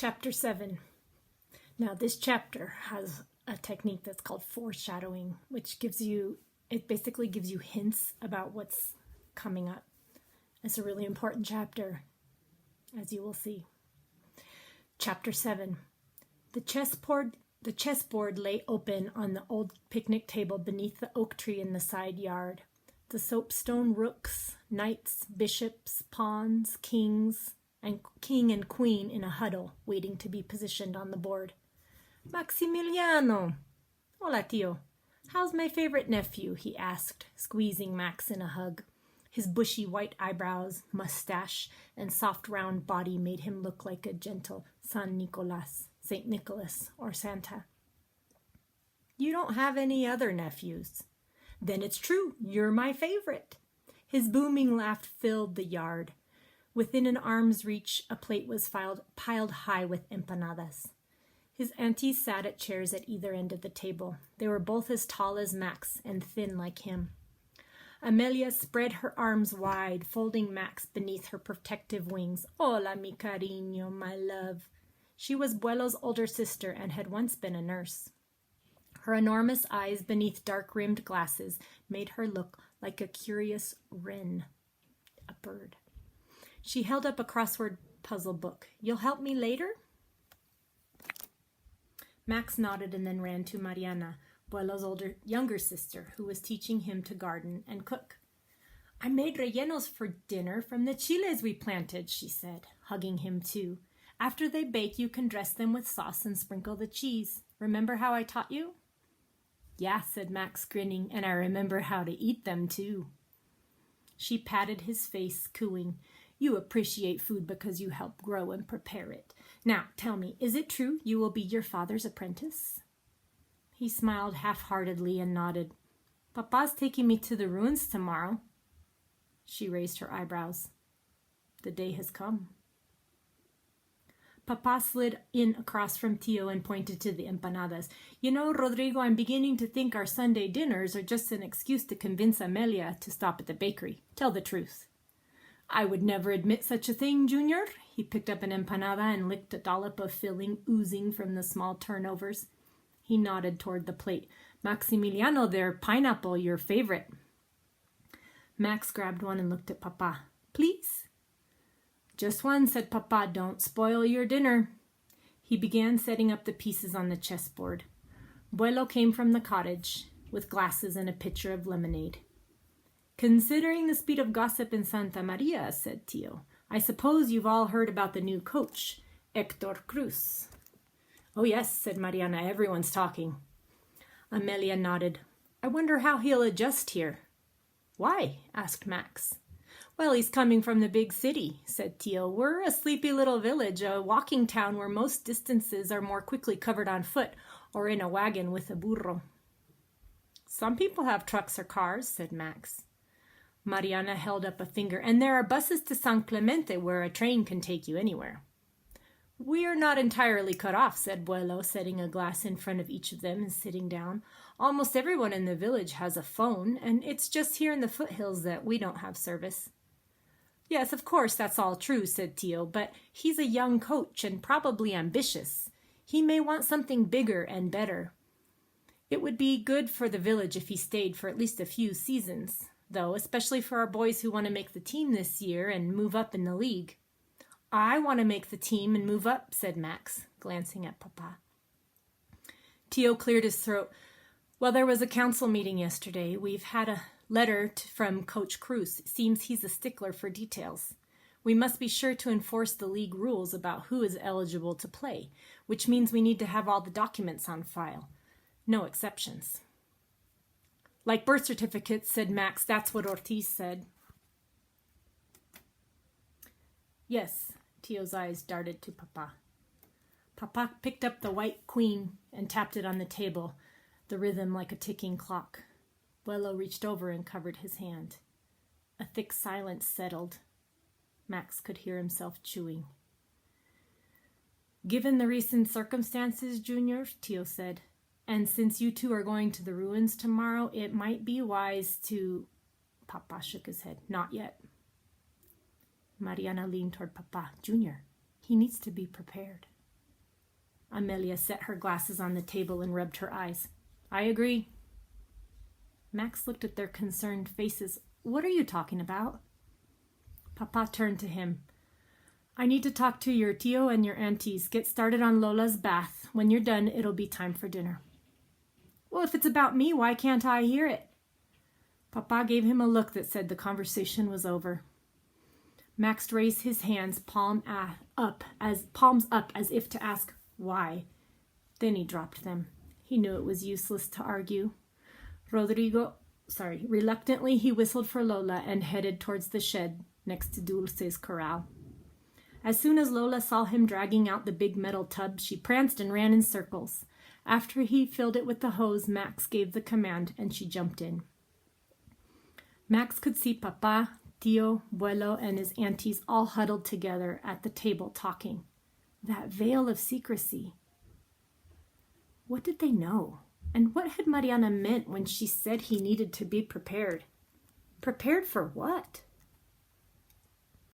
Chapter 7. Now, this chapter has a technique that's called foreshadowing, which basically gives you hints about what's coming up. It's a really important chapter, as you will see. Chapter 7. The chessboard lay open on the old picnic table beneath the oak tree in the side yard. The soapstone rooks, knights, bishops, pawns, king and queen in a huddle, waiting to be positioned on the board. Maximiliano! Hola, tío. How's my favorite nephew? He asked, squeezing Max in a hug. His bushy white eyebrows, mustache, and soft round body made him look like a gentle St. Nicholas, or Santa. You don't have any other nephews. Then it's true, you're my favorite. His booming laugh filled the yard. Within an arm's reach, a plate was piled high with empanadas. His aunties sat at chairs at either end of the table. They were both as tall as Max and thin like him. Amelia spread her arms wide, folding Max beneath her protective wings. Hola, mi cariño, my love. She was Buelo's older sister and had once been a nurse. Her enormous eyes beneath dark-rimmed glasses made her look like a curious wren, a bird. She held up a crossword puzzle book. You'll help me later? Max nodded and then ran to Mariana, Buelo's younger sister, who was teaching him to garden and cook. I made rellenos for dinner from the chiles we planted, she said, hugging him too. After they bake, you can dress them with sauce and sprinkle the cheese. Remember how I taught you? Yeah, said Max, grinning, and I remember how to eat them too. She patted his face, cooing. You appreciate food because you help grow and prepare it. Now, tell me, is it true you will be your father's apprentice? He smiled half-heartedly and nodded. Papa's taking me to the ruins tomorrow. She raised her eyebrows. The day has come. Papa slid in across from Tio and pointed to the empanadas. You know, Rodrigo, I'm beginning to think our Sunday dinners are just an excuse to convince Amelia to stop at the bakery. Tell the truth. I would never admit such a thing, Junior. He picked up an empanada and licked a dollop of filling oozing from the small turnovers. He nodded toward the plate. Maximiliano, their pineapple, your favorite. Max grabbed one and looked at Papa. Please? Just one, said Papa. Don't spoil your dinner. He began setting up the pieces on the chessboard. Buelo came from the cottage with glasses and a pitcher of lemonade. Considering the speed of gossip in Santa Maria, said Tio, I suppose you've all heard about the new coach, Hector Cruz. Oh, yes, said Mariana. Everyone's talking. Amelia nodded. I wonder how he'll adjust here. Why? Asked Max. Well, he's coming from the big city, said Tio. We're a sleepy little village, a walking town where most distances are more quickly covered on foot or in a wagon with a burro. Some people have trucks or cars, said Max. Mariana held up a finger. And there are buses to San Clemente where a train can take you anywhere. We're not entirely cut off, said Buelo, setting a glass in front of each of them and sitting down. Almost everyone in the village has a phone, and it's just here in the foothills that we don't have service. Yes, of course, that's all true, said Tio, but he's a young coach and probably ambitious. He may want something bigger and better. It would be good for the village if he stayed for at least a few seasons, though, especially for our boys who want to make the team this year and move up in the league. I want to make the team and move up, said Max, glancing at Papa. Tio cleared his throat. Well, there was a council meeting yesterday. We've had a letter from Coach Cruz. It seems he's a stickler for details. We must be sure to enforce the league rules about who is eligible to play, which means we need to have all the documents on file. No exceptions. Like birth certificates, said Max. That's what Ortiz said. Yes, Tio's eyes darted to Papa. Papa picked up the white queen and tapped it on the table, the rhythm like a ticking clock. Buelo reached over and covered his hand. A thick silence settled. Max could hear himself chewing. Given the recent circumstances, Junior, Tio said, and since you two are going to the ruins tomorrow, it might be wise to... Papa shook his head. Not yet. Mariana leaned toward Papa. Junior, he needs to be prepared. Amelia set her glasses on the table and rubbed her eyes. I agree. Max looked at their concerned faces. What are you talking about? Papa turned to him. I need to talk to your tio and your aunties. Get started on Lola's bath. When you're done, it'll be time for dinner. Well, if it's about me, why can't I hear it? Papa gave him a look that said the conversation was over. Max raised his hands, palms up as if to ask why. Then he dropped them. He knew it was useless to argue. Reluctantly he whistled for Lola and headed towards the shed next to Dulce's corral. As soon as Lola saw him dragging out the big metal tub, she pranced and ran in circles. After he filled it with the hose, Max gave the command and she jumped in. Max could see Papa, Tio, Abuelo, and his aunties all huddled together at the table talking. That veil of secrecy. What did they know? And what had Mariana meant when she said he needed to be prepared? Prepared for what?